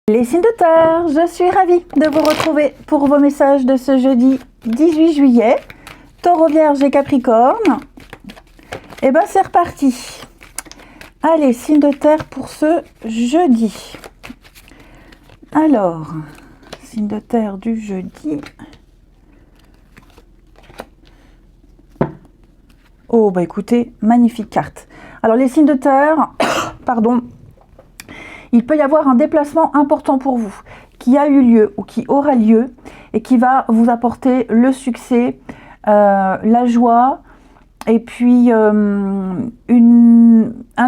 Les signes de terre, je suis ravie de vous retrouver pour vos messages de ce jeudi 18 juillet. Taureau, Vierge et Capricorne. Et ben c'est reparti. Allez, signes de terre pour ce jeudi. Alors, signe de terre du jeudi. Oh bah écoutez, magnifique carte. Alors les signes de terre, pardon. Il peut y avoir un déplacement important pour vous, qui a eu lieu ou qui aura lieu et qui va vous apporter le succès, la joie et puis un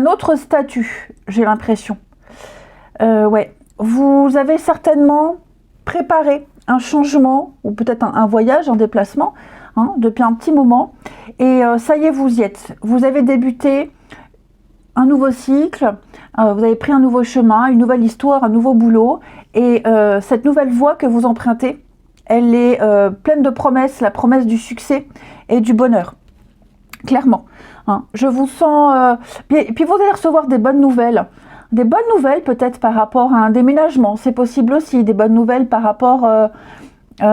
autre statut, j'ai l'impression. Ouais. Vous avez certainement préparé un changement ou peut-être un voyage, un déplacement depuis un petit moment et ça y est, vous y êtes. Vous avez débuté un nouveau cycle, vous avez pris un nouveau chemin, une nouvelle histoire, un nouveau boulot, et cette nouvelle voie que vous empruntez, elle est pleine de promesses, la promesse du succès et du bonheur, clairement. Je vous sens... et puis vous allez recevoir des bonnes nouvelles peut-être par rapport à un déménagement, c'est possible aussi, des bonnes nouvelles par rapport... je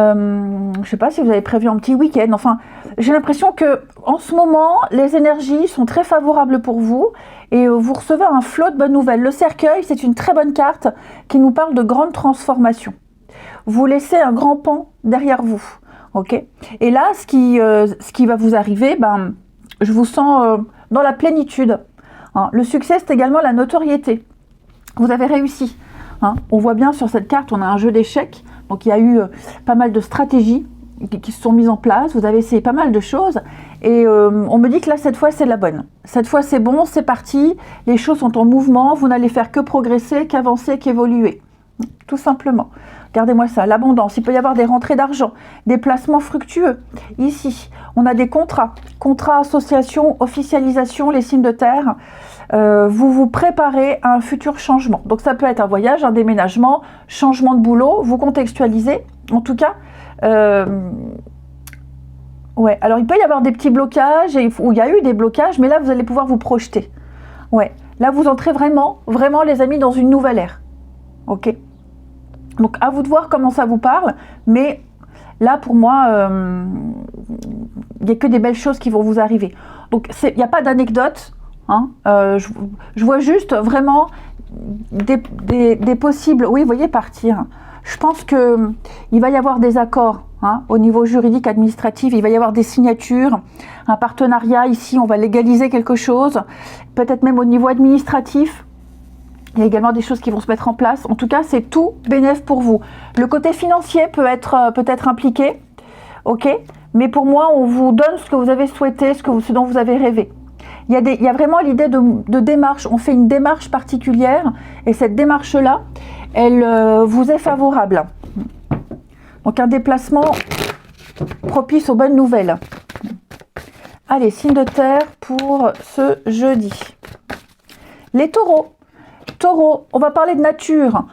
ne sais pas si vous avez prévu un petit week-end, enfin, j'ai l'impression que en ce moment, les énergies sont très favorables pour vous et vous recevez un flot de bonnes nouvelles. Le cercueil, c'est une très bonne carte qui nous parle de grandes transformations. Vous laissez un grand pan derrière vous, ok? Et là, ce qui va vous arriver, je vous sens dans la plénitude. Le succès, c'est également la notoriété. Vous avez réussi. On voit bien sur cette carte, on a un jeu d'échecs. Donc il y a eu pas mal de stratégies qui se sont mises en place, vous avez essayé pas mal de choses et on me dit que là cette fois c'est la bonne. Cette fois c'est bon, c'est parti, les choses sont en mouvement, vous n'allez faire que progresser, qu'avancer, qu'évoluer. Tout simplement. Regardez-moi ça, l'abondance, il peut y avoir des rentrées d'argent, des placements fructueux. Ici, on a des contrats, associations, officialisation, les signes de terre. Vous vous préparez à un futur changement. Donc ça peut être un voyage, un déménagement, changement de boulot, vous contextualisez. En tout cas, ouais. Alors il peut y avoir des petits blocages, où il y a eu des blocages, mais là vous allez pouvoir vous projeter. Ouais. Là vous entrez vraiment les amis, dans une nouvelle ère. Ok. Donc à vous de voir comment ça vous parle, mais là pour moi, il n'y a que des belles choses qui vont vous arriver. Donc il n'y a pas d'anecdote. Je vois juste vraiment des possibles, oui, vous voyez, partir. Je pense qu'il va y avoir des accords au niveau juridique, administratif, il va y avoir des signatures, un partenariat ici, on va légaliser quelque chose, peut-être même au niveau administratif. Il y a également des choses qui vont se mettre en place. En tout cas, c'est tout bénéf pour vous. Le côté financier peut être impliqué, ok, mais pour moi, on vous donne ce que vous avez souhaité, ce dont vous avez rêvé. Il y a vraiment l'idée de démarche. On fait une démarche particulière et cette démarche-là, elle vous est favorable. Donc un déplacement propice aux bonnes nouvelles. Allez, signe de terre pour ce jeudi. Les taureaux. Taureau, on va parler de nature.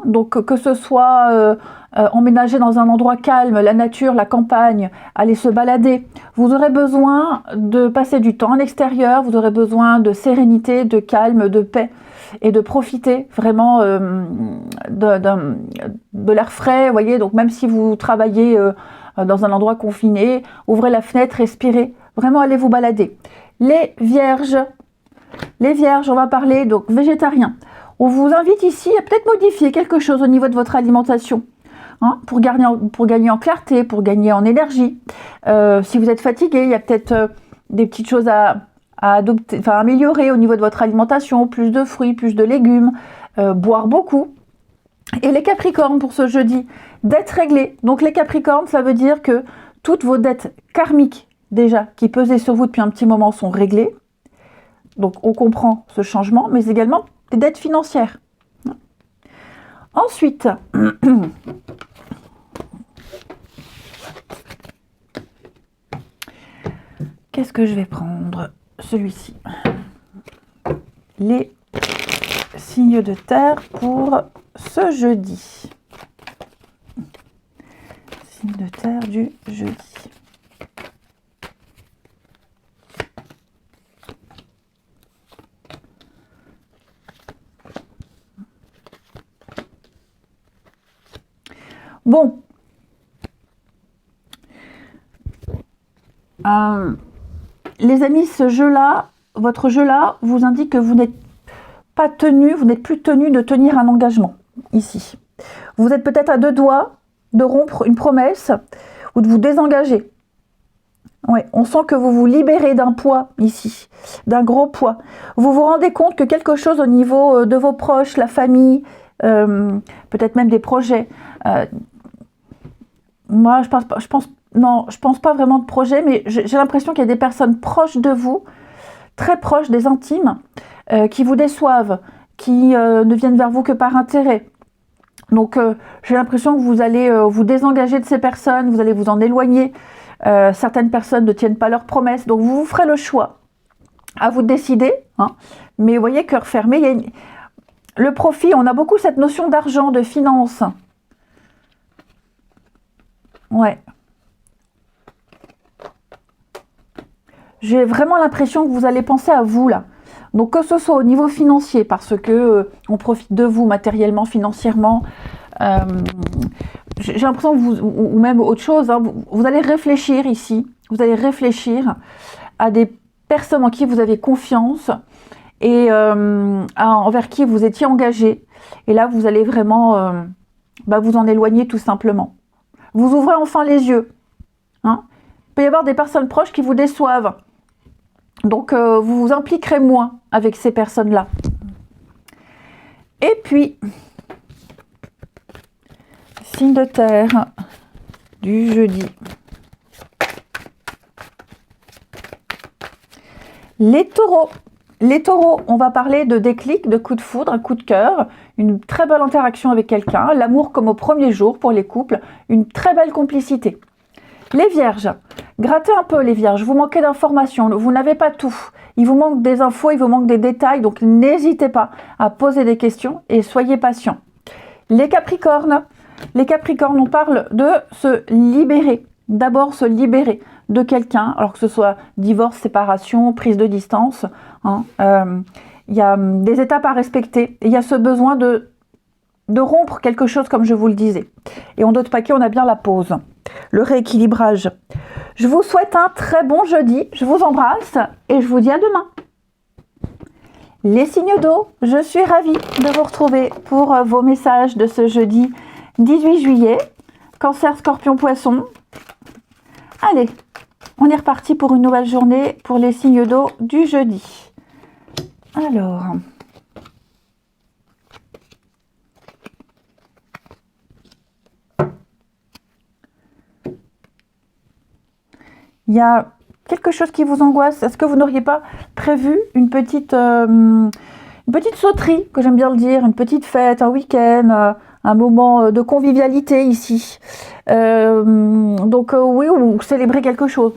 Donc que ce soit emménager dans un endroit calme, la nature, la campagne, aller se balader. Vous aurez besoin de passer du temps en extérieur, vous aurez besoin de sérénité, de calme, de paix et de profiter vraiment de l'air frais, voyez. Donc même si vous travaillez dans un endroit confiné, ouvrez la fenêtre, respirez, vraiment allez vous balader. Les vierges, on va parler donc végétarien. On vous invite ici à peut-être modifier quelque chose au niveau de votre alimentation. Pour gagner en clarté, pour gagner en énergie. Si vous êtes fatigué, il y a peut-être des petites choses à adopter, enfin améliorer au niveau de votre alimentation, plus de fruits, plus de légumes, boire beaucoup. Et les Capricornes pour ce jeudi, dettes réglées. Donc les Capricornes, ça veut dire que toutes vos dettes karmiques déjà qui pesaient sur vous depuis un petit moment sont réglées. Donc on comprend ce changement, mais également des dettes financières. Ensuite, qu'est-ce que je vais prendre? Celui-ci. Les signes de terre pour ce jeudi. Signes de terre du jeudi. Bon. Les amis, ce jeu-là, votre jeu-là, vous indique que vous n'êtes pas tenu, vous n'êtes plus tenu de tenir un engagement, ici. Vous êtes peut-être à 2 doigts de rompre une promesse ou de vous désengager. Ouais, on sent que vous vous libérez d'un poids, ici, d'un gros poids. Vous vous rendez compte que quelque chose au niveau de vos proches, la famille, peut-être même des projets. Moi, je pense pas vraiment de projet, mais j'ai l'impression qu'il y a des personnes proches de vous, très proches, des intimes, qui vous déçoivent, qui ne viennent vers vous que par intérêt. Donc, j'ai l'impression que vous allez vous désengager de ces personnes, vous allez vous en éloigner. Certaines personnes ne tiennent pas leurs promesses, donc vous ferez le choix. À vous de décider, hein. Mais vous voyez, cœur fermé, il y a le profit, on a beaucoup cette notion d'argent, de finance. Ouais. J'ai vraiment l'impression que vous allez penser à vous, là. Donc, que ce soit au niveau financier, parce que on profite de vous matériellement, financièrement, j'ai l'impression que vous, ou même autre chose, hein, vous allez réfléchir ici, vous allez réfléchir à des personnes en qui vous avez confiance et envers qui vous étiez engagé. Et là, vous allez vraiment vous en éloigner tout simplement. Vous ouvrez enfin les yeux. Hein. Il peut y avoir des personnes proches qui vous déçoivent. Donc, vous vous impliquerez moins avec ces personnes-là. Et puis, signe de terre du jeudi. Les taureaux. Les taureaux, on va parler de déclic, de coup de foudre, un coup de cœur, une très belle interaction avec quelqu'un, l'amour comme au premier jour pour les couples, une très belle complicité. Les vierges, grattez un peu les vierges, vous manquez d'informations, vous n'avez pas tout. Il vous manque des infos, il vous manque des détails, donc n'hésitez pas à poser des questions et soyez patients. Les capricornes, on parle de se libérer. D'abord se libérer de quelqu'un, alors que ce soit divorce, séparation, prise de distance. Hein, y a des étapes à respecter. Il y a ce besoin de rompre quelque chose, comme je vous le disais. Et en d'autres paquets, on a bien la pause, le rééquilibrage. Je vous souhaite un très bon jeudi. Je vous embrasse et je vous dis à demain. Les signes d'eau, je suis ravie de vous retrouver pour vos messages de ce jeudi 18 juillet. Cancer, Scorpion, Poisson. Allez, on est reparti pour une nouvelle journée pour les signes d'eau du jeudi. Alors, il y a quelque chose qui vous angoisse. Est-ce que vous n'auriez pas prévu une petite sauterie, que j'aime bien le dire, une petite fête, un week-end, un moment de convivialité ici. Oui, ou célébrer quelque chose.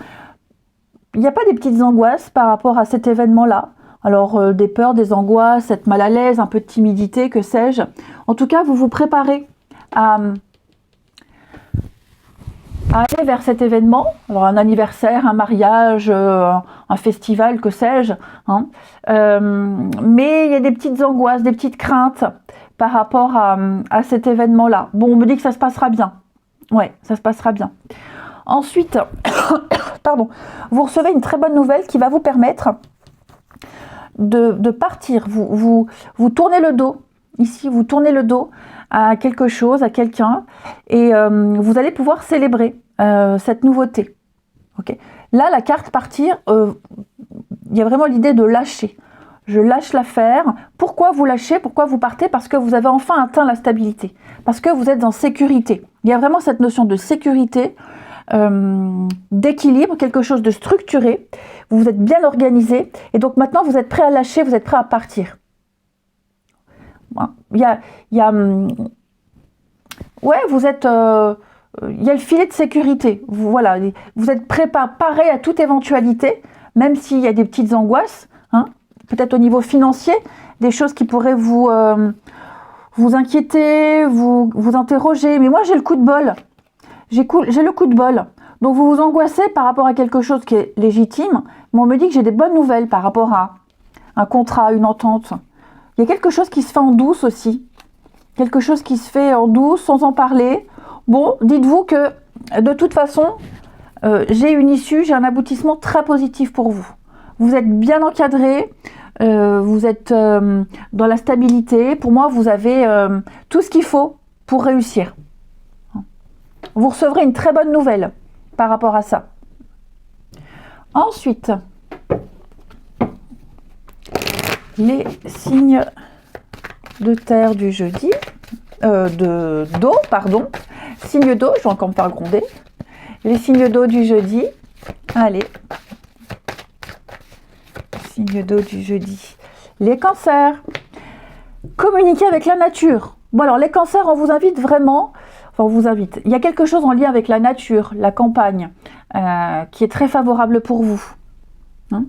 Il n'y a pas des petites angoisses par rapport à cet événement-là. Alors, des peurs, des angoisses, être mal à l'aise, un peu de timidité, que sais-je. En tout cas, vous vous préparez à aller vers cet événement. Alors, un anniversaire, un mariage, un festival, que sais-je. Hein. Mais il y a des petites angoisses, des petites craintes par rapport à cet événement-là. Bon, on me dit que ça se passera bien. Ouais, ça se passera bien. Ensuite, pardon, vous recevez une très bonne nouvelle qui va vous permettre de partir. Vous tournez le dos. Ici, vous tournez le dos à quelque chose, à quelqu'un, et vous allez pouvoir célébrer cette nouveauté. Okay. Là, la carte partir, il y a vraiment l'idée de lâcher. Je lâche l'affaire. Pourquoi vous lâchez? Pourquoi vous partez? Parce que vous avez enfin atteint la stabilité. Parce que vous êtes en sécurité. Il y a vraiment cette notion de sécurité, d'équilibre, quelque chose de structuré. Vous êtes bien organisé. Et donc maintenant, vous êtes prêt à lâcher, vous êtes prêt à partir. Vous êtes... il y a le filet de sécurité. Vous êtes préparé à toute éventualité, même s'il y a des petites angoisses. Hein, peut-être au niveau financier, des choses qui pourraient vous inquiéter, vous interroger. Mais moi, j'ai le coup de bol. J'ai le coup de bol. Donc, vous vous angoissez par rapport à quelque chose qui est légitime, mais on me dit que j'ai des bonnes nouvelles par rapport à un contrat, une entente. Il y a quelque chose qui se fait en douce aussi. Quelque chose qui se fait en douce, sans en parler. Bon, dites-vous que de toute façon, j'ai une issue, j'ai un aboutissement très positif pour vous. Vous êtes bien encadré, vous êtes dans la stabilité. Pour moi, vous avez tout ce qu'il faut pour réussir. Vous recevrez une très bonne nouvelle par rapport à ça. Ensuite, les signes de terre du jeudi, d'eau, pardon. Signes d'eau, je vais encore me faire gronder. Les signes d'eau du jeudi. Allez. Signes d'eau du jeudi. Les cancers. Communiquer avec la nature. Bon alors les cancers, on vous invite vraiment, enfin on vous invite. Il y a quelque chose en lien avec la nature, la campagne, qui est très favorable pour vous. Hein,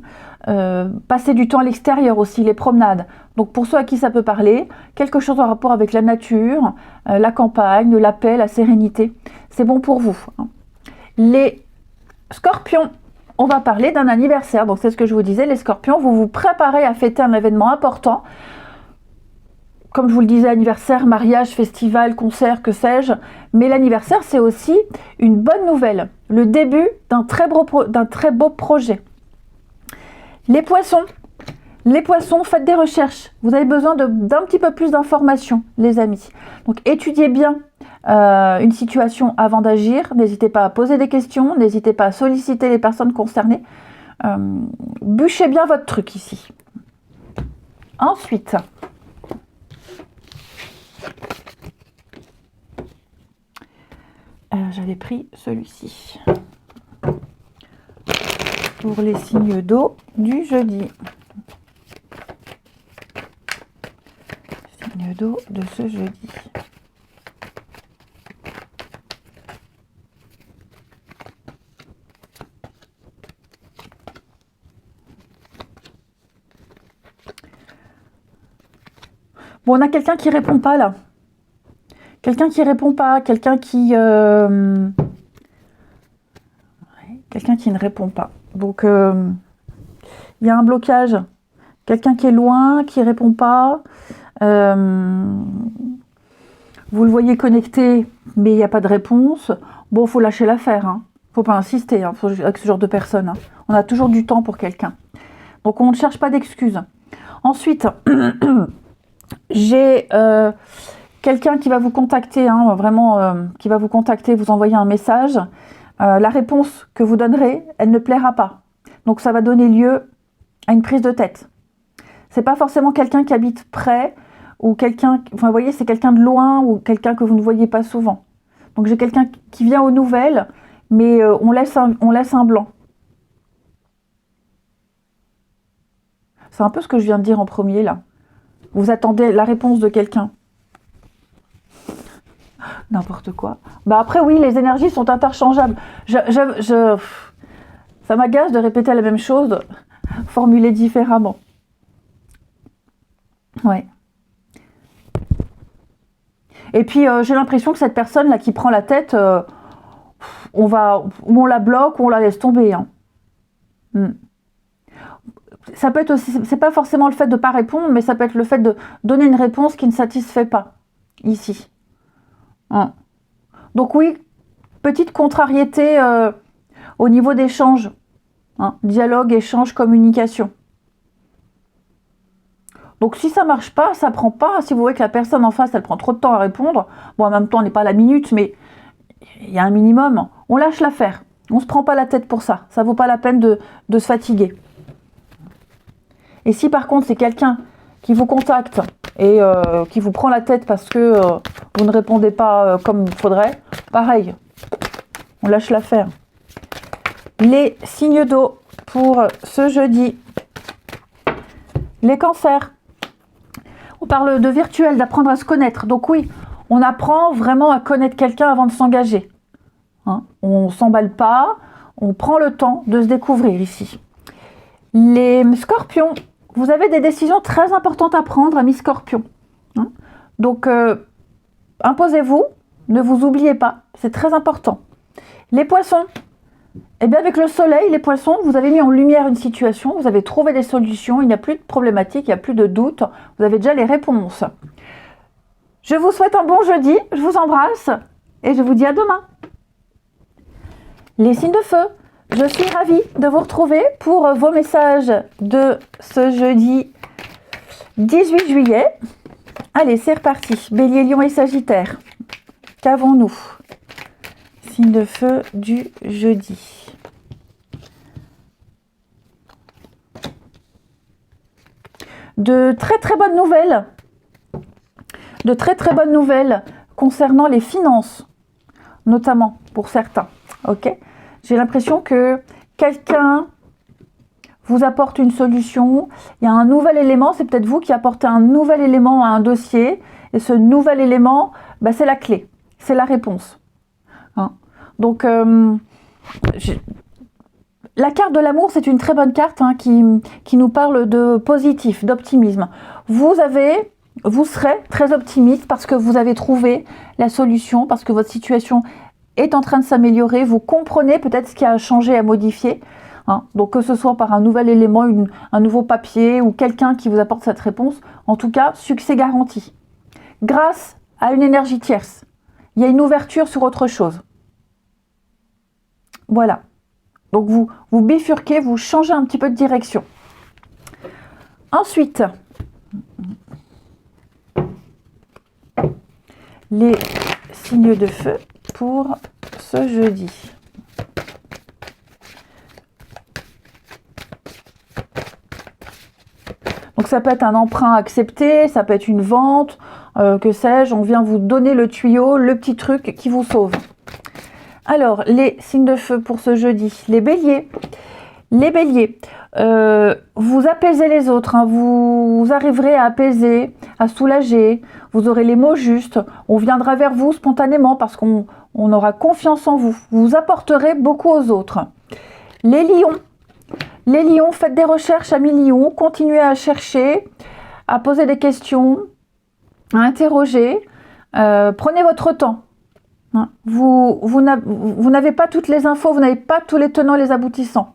passer du temps à l'extérieur aussi, les promenades. Donc pour ceux à qui ça peut parler, quelque chose en rapport avec la nature, la campagne, la paix, la sérénité, c'est bon pour vous. Hein. Les scorpions, on va parler d'un anniversaire. Donc c'est ce que je vous disais, les scorpions, vous vous préparez à fêter un événement important. Comme je vous le disais, anniversaire, mariage, festival, concert, que sais-je. Mais l'anniversaire, c'est aussi une bonne nouvelle. Le début d'un très beau projet. Les poissons, faites des recherches. Vous avez besoin d'un petit peu plus d'informations, les amis. Donc, étudiez bien une situation avant d'agir. N'hésitez pas à poser des questions. N'hésitez pas à solliciter les personnes concernées. Bûchez bien votre truc ici. Ensuite, j'avais pris celui-ci. Pour les signes d'eau du jeudi. Signes d'eau de ce jeudi. Bon, on a quelqu'un qui répond pas là. Quelqu'un qui répond pas, quelqu'un qui ne répond pas. Donc, il y a un blocage. Quelqu'un qui est loin, qui ne répond pas. Vous le voyez connecté, mais il n'y a pas de réponse. Bon, il faut lâcher l'affaire. Hein. Faut pas insister hein, avec ce genre de personnes. Hein. On a toujours du temps pour quelqu'un. Donc, on ne cherche pas d'excuses. Ensuite, j'ai quelqu'un qui va vous contacter, hein, vraiment, qui va vous contacter, vous envoyer un message. La réponse que vous donnerez, elle ne plaira pas. Donc ça va donner lieu à une prise de tête. C'est pas forcément quelqu'un qui habite près ou quelqu'un, enfin vous voyez, c'est quelqu'un de loin ou quelqu'un que vous ne voyez pas souvent. Donc j'ai quelqu'un qui vient aux nouvelles, mais on laisse un blanc. C'est un peu ce que je viens de dire en premier là. Vous attendez la réponse de quelqu'un. N'importe quoi. Bah après oui, les énergies sont interchangeables. Ça m'agace de répéter la même chose, formulée différemment. Ouais. Et puis j'ai l'impression que cette personne là qui prend la tête, on la bloque ou on la laisse tomber. Hein. Ça peut être aussi, c'est pas forcément le fait de ne pas répondre, mais ça peut être le fait de donner une réponse qui ne satisfait pas ici. Hein. Donc oui, petite contrariété au niveau d'échange. Hein. Dialogue, échange, communication. Donc si ça marche pas, ça prend pas. Si vous voyez que la personne en face, elle prend trop de temps à répondre, bon en même temps on n'est pas à la minute, mais il y a un minimum. On lâche l'affaire. On se prend pas la tête pour ça. Ça vaut pas la peine de se fatiguer. Et si par contre c'est quelqu'un qui vous contacte et qui vous prend la tête parce que vous ne répondez pas comme il faudrait, pareil, on lâche l'affaire. Les signes d'eau pour ce jeudi. Les cancers. On parle de virtuel, d'apprendre à se connaître. Donc oui, on apprend vraiment à connaître quelqu'un avant de s'engager. Hein, on ne s'emballe pas, on prend le temps de se découvrir ici. Les scorpions, vous avez des décisions très importantes à prendre, amis scorpions. Hein, donc, imposez-vous, ne vous oubliez pas, c'est très important. Les poissons, eh bien avec le soleil, les poissons, vous avez mis en lumière une situation, vous avez trouvé des solutions, il n'y a plus de problématiques, il n'y a plus de doutes, vous avez déjà les réponses. Je vous souhaite un bon jeudi, je vous embrasse et je vous dis à demain. Les signes de feu, je suis ravie de vous retrouver pour vos messages de ce jeudi 18 juillet. Allez, c'est reparti. Bélier, Lion et Sagittaire. Qu'avons-nous? Signe de feu du jeudi. De très très bonnes nouvelles. De très très bonnes nouvelles concernant les finances, notamment pour certains. Ok? J'ai l'impression que quelqu'un vous apporte une solution. Il y a un nouvel élément. C'est peut-être vous qui apportez un nouvel élément à un dossier. Et ce nouvel élément, bah, c'est la clé. C'est la réponse. Hein? Donc, la carte de l'amour, c'est une très bonne carte hein, qui nous parle de positif, d'optimisme. Vous serez très optimiste parce que vous avez trouvé la solution, parce que votre situation est en train de s'améliorer. Vous comprenez peut-être ce qui a changé, à modifier. Hein. Donc, que ce soit par un nouvel élément, un nouveau papier ou quelqu'un qui vous apporte cette réponse, en tout cas, succès garanti. Grâce à une énergie tierce, il y a une ouverture sur autre chose. Voilà. Donc, vous bifurquez, vous changez un petit peu de direction. Ensuite, les signes de feu pour ce jeudi. Donc, ça peut être un emprunt accepté, ça peut être une vente, que sais-je, on vient vous donner le tuyau, le petit truc qui vous sauve. Alors, les signes de feu pour ce jeudi. Les béliers. Les béliers, vous apaisez les autres, hein, vous arriverez à apaiser, à soulager, vous aurez les mots justes, on viendra vers vous spontanément parce qu'on aura confiance en vous. Vous apporterez beaucoup aux autres. Les lions, faites des recherches à millions, continuez à chercher, à poser des questions, à interroger, prenez votre temps. Vous n'avez pas toutes les infos, vous n'avez pas tous les tenants et les aboutissants.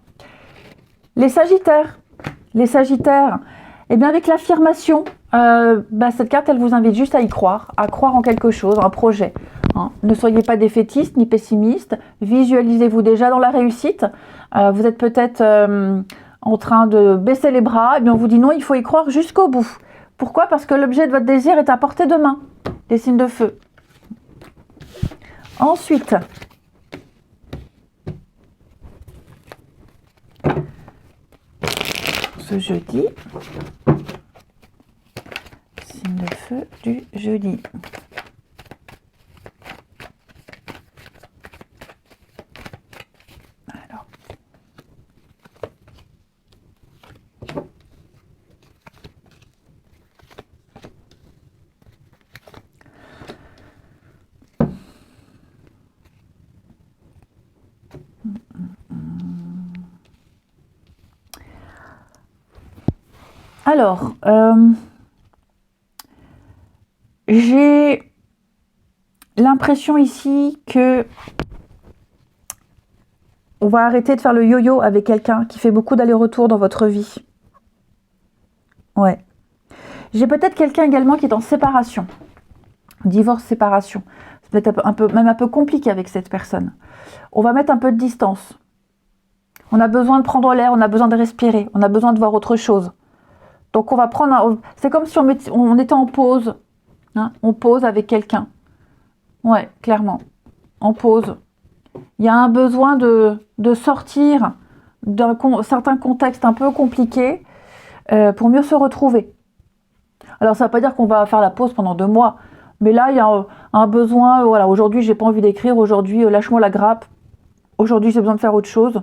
Les sagittaires, eh bien avec l'affirmation, cette carte, elle vous invite juste à croire en quelque chose, un projet. Hein. Ne soyez pas défaitiste ni pessimiste, visualisez-vous déjà dans la réussite. Vous êtes peut-être en train de baisser les bras, eh bien on vous dit non, il faut y croire jusqu'au bout. Pourquoi? Parce que l'objet de votre désir est à portée de main, les signes de feu. Ensuite, ce jeudi, signe de feu du jeudi. Alors. Alors, j'ai l'impression ici que on va arrêter de faire le yo-yo avec quelqu'un qui fait beaucoup d'allers-retours dans votre vie. Ouais. J'ai peut-être quelqu'un également qui est en séparation. Divorce, séparation. C'est peut-être même un peu compliqué avec cette personne. On va mettre un peu de distance. On a besoin de prendre l'air, on a besoin de respirer, on a besoin de voir autre chose. Donc on va prendre c'est comme si on était en pause. Hein, on pause avec quelqu'un. Ouais, clairement. En pause. Il y a un besoin de sortir d'un certain contexte un peu compliqué pour mieux se retrouver. Alors ça ne veut pas dire qu'on va faire la pause pendant 2 mois. Mais là, il y a un besoin, voilà, aujourd'hui j'ai pas envie d'écrire, aujourd'hui lâche-moi la grappe. Aujourd'hui j'ai besoin de faire autre chose.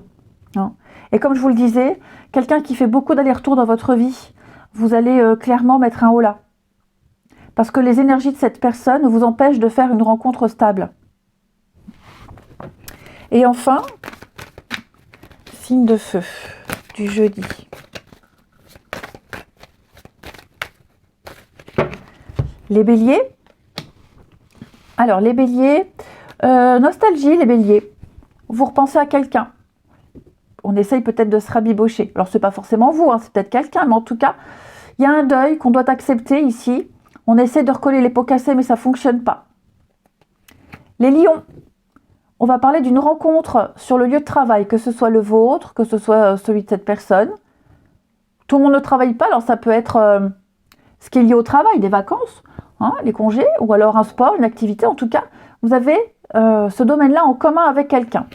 Hein. Et comme je vous le disais, quelqu'un qui fait beaucoup d'allers-retours dans votre vie, vous allez clairement mettre un haut là. Parce que les énergies de cette personne vous empêchent de faire une rencontre stable. Et enfin, signe de feu du jeudi. Les béliers. Alors, les béliers, nostalgie, les béliers. Vous repensez à quelqu'un. On essaye peut-être de se rabibocher. Alors, ce n'est pas forcément vous, hein, c'est peut-être quelqu'un, mais en tout cas, il y a un deuil qu'on doit accepter ici. On essaie de recoller les pots cassés, mais ça ne fonctionne pas. Les lions, on va parler d'une rencontre sur le lieu de travail, que ce soit le vôtre, que ce soit celui de cette personne. Tout le monde ne travaille pas, alors ça peut être ce qui est lié au travail, des vacances, hein, les congés, ou alors un sport, une activité. En tout cas, vous avez ce domaine-là en commun avec quelqu'un.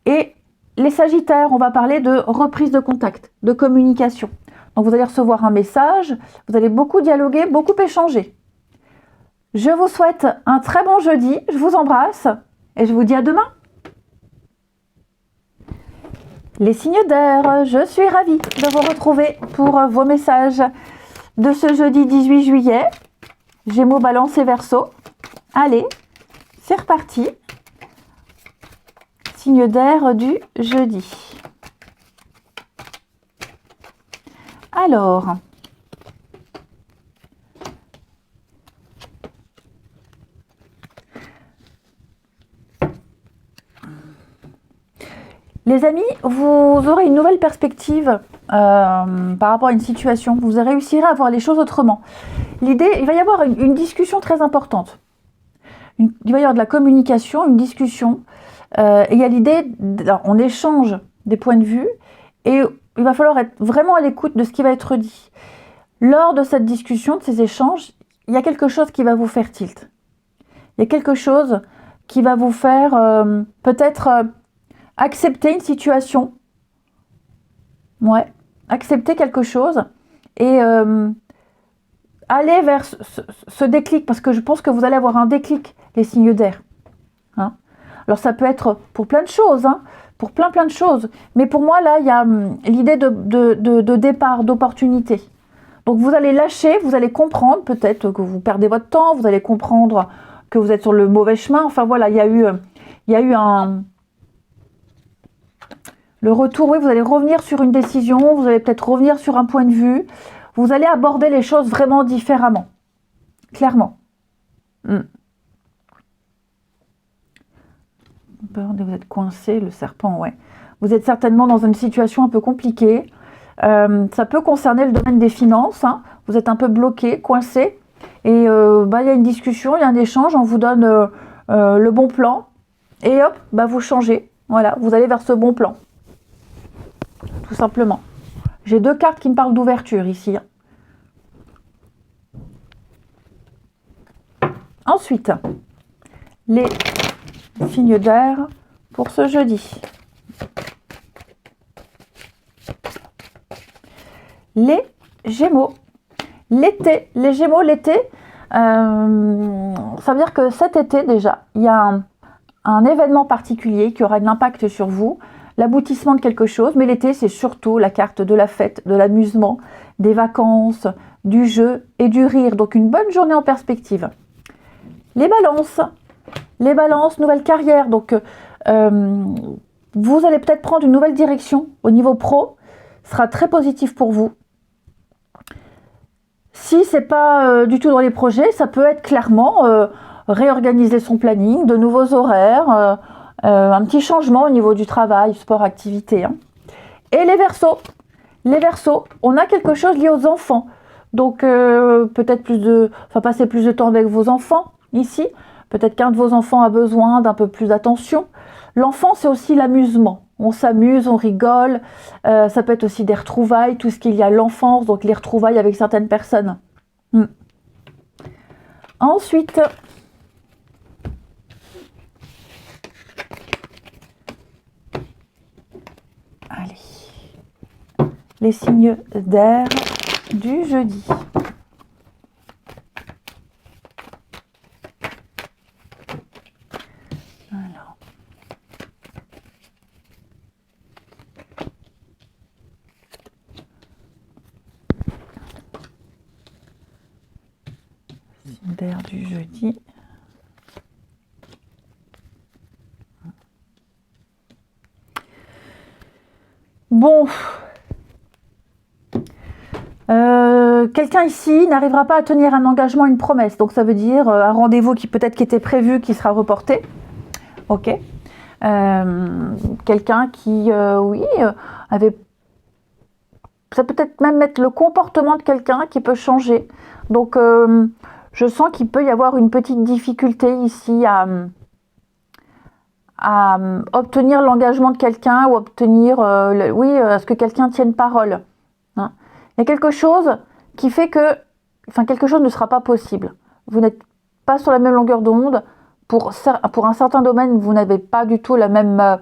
Et les sagittaires, on va parler de reprise de contact, de communication. Donc vous allez recevoir un message, vous allez beaucoup dialoguer, beaucoup échanger. Je vous souhaite un très bon jeudi, je vous embrasse et je vous dis à demain. Les signes d'air, je suis ravie de vous retrouver pour vos messages de ce jeudi 18 juillet. Gémeaux, Balance et Verseau. Allez, c'est reparti. Signe d'air du jeudi. Alors, les amis, vous aurez une nouvelle perspective par rapport à une situation. Vous réussirez à voir les choses autrement. L'idée, il va y avoir une discussion très importante. Il va y avoir de la communication, une discussion. Et il y a l'idée, on échange des points de vue et il va falloir être vraiment à l'écoute de ce qui va être dit. Lors de cette discussion, de ces échanges, il y a quelque chose qui va vous faire tilt. Il y a quelque chose qui va vous faire peut-être accepter une situation. Ouais, accepter quelque chose et aller vers ce déclic, parce que je pense que vous allez avoir un déclic, les signes d'air. Hein? Alors ça peut être pour plein de choses, hein, pour plein de choses. Mais pour moi, là, il y a l'idée de départ, d'opportunité. Donc vous allez lâcher, vous allez comprendre peut-être que vous perdez votre temps, vous allez comprendre que vous êtes sur le mauvais chemin. Enfin voilà, il y a eu le retour, oui, vous allez revenir sur une décision, vous allez peut-être revenir sur un point de vue. Vous allez aborder les choses vraiment différemment. Clairement. Vous êtes coincé, le serpent, ouais. Vous êtes certainement dans une situation un peu compliquée. Ça peut concerner le domaine des finances. Hein. Vous êtes un peu bloqué, coincé. Et il y a une discussion, il y a un échange, on vous donne le bon plan. Et hop, vous changez. Voilà, vous allez vers ce bon plan. Tout simplement. J'ai 2 cartes qui me parlent d'ouverture ici. Ensuite, les signes d'air pour ce jeudi. Les Gémeaux. L'été, les Gémeaux, l'été, ça veut dire que cet été déjà, il y a un événement particulier qui aura un impact sur vous, l'aboutissement de quelque chose, mais l'été, c'est surtout la carte de la fête, de l'amusement, des vacances, du jeu et du rire. Donc une bonne journée en perspective. Les balances, nouvelle carrière. Donc vous allez peut-être prendre une nouvelle direction au niveau pro. Ce sera très positif pour vous. Si ce n'est pas du tout dans les projets, ça peut être clairement réorganiser son planning, de nouveaux horaires, un petit changement au niveau du travail, sport, activité. Hein. Et les Verseaux, on a quelque chose lié aux enfants. Donc peut-être passer plus de temps avec vos enfants ici. Peut-être qu'un de vos enfants a besoin d'un peu plus d'attention. L'enfant, c'est aussi l'amusement. On s'amuse, on rigole. Ça peut être aussi des retrouvailles, tout ce qu'il y a à l'enfance, donc les retrouvailles avec certaines personnes. Ensuite, allez, les signes d'air du jeudi. Alors. Signe d'air du jeudi. Bon, quelqu'un ici n'arrivera pas à tenir un engagement, une promesse. Donc ça veut dire un rendez-vous qui peut-être qui était prévu, qui sera reporté. Ok. Quelqu'un qui, avait... Ça peut être même être le comportement de quelqu'un qui peut changer. Donc je sens qu'il peut y avoir une petite difficulté ici à obtenir l'engagement de quelqu'un ou obtenir, à ce que quelqu'un tienne parole. Hein. Il y a quelque chose qui fait que, quelque chose ne sera pas possible. Vous n'êtes pas sur la même longueur d'onde. Pour un certain domaine, vous n'avez pas du tout la même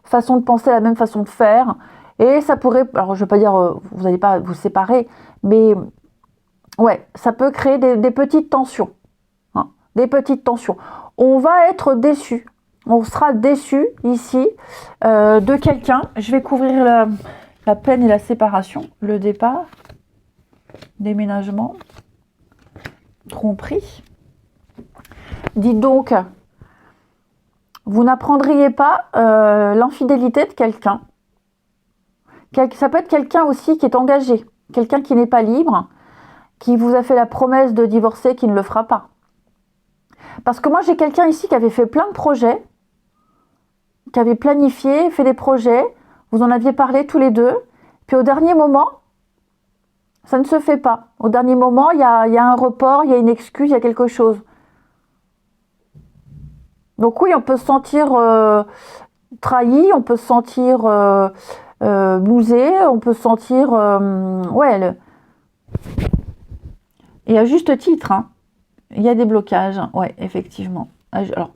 façon de penser, la même façon de faire. Et ça pourrait, alors je ne veux pas dire, vous n'allez pas vous séparer, mais ouais, ça peut créer des petites tensions. Hein, des petites tensions. On va être déçu. On sera déçu ici de quelqu'un. Je vais couvrir la peine et la séparation, le départ, déménagement, tromperie. Dites donc, vous n'apprendriez pas l'infidélité de quelqu'un. Ça peut être quelqu'un aussi qui est engagé, quelqu'un qui n'est pas libre, qui vous a fait la promesse de divorcer, qui ne le fera pas. Parce que moi, j'ai quelqu'un ici qui avait fait plein de projets, qui avait planifié, fait des projets, vous en aviez parlé tous les deux, puis au dernier moment, ça ne se fait pas. Au dernier moment, il y a un report, il y a une excuse, il y a quelque chose. Donc oui, on peut se sentir trahi, on peut se sentir blousé, on peut se sentir... Et à juste titre, hein, il y a des blocages, ouais, effectivement. Alors,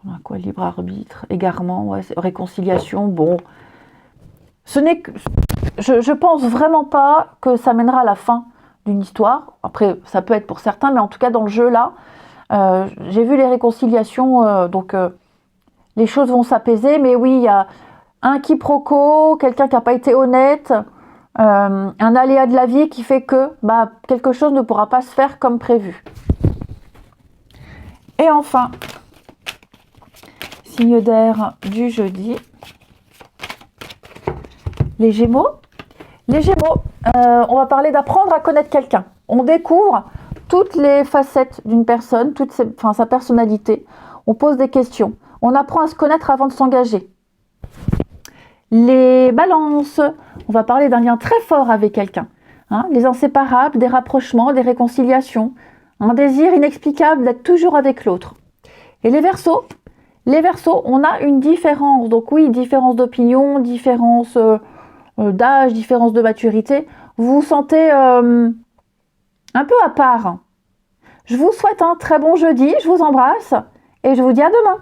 on a quoi? Libre arbitre, égarement, ouais, réconciliation, bon. Ce n'est que... Je pense vraiment pas que ça mènera à la fin d'une histoire. Après, ça peut être pour certains, mais en tout cas, dans le jeu, là, j'ai vu les réconciliations, donc les choses vont s'apaiser, mais oui, il y a un quiproquo, quelqu'un qui n'a pas été honnête, un aléa de la vie qui fait que quelque chose ne pourra pas se faire comme prévu. Et enfin, signe d'air du jeudi, les Gémeaux. Les Gémeaux, on va parler d'apprendre à connaître quelqu'un. On découvre toutes les facettes d'une personne, sa personnalité. On pose des questions. On apprend à se connaître avant de s'engager. Les Balances, on va parler d'un lien très fort avec quelqu'un. Hein, les inséparables, des rapprochements, des réconciliations. Un désir inexplicable d'être toujours avec l'autre. Et les Verseaux, on a une différence. Donc oui, différence d'opinion, différence d'âge, différence de maturité. Vous vous sentez un peu à part. Je vous souhaite un très bon jeudi, je vous embrasse et je vous dis à demain.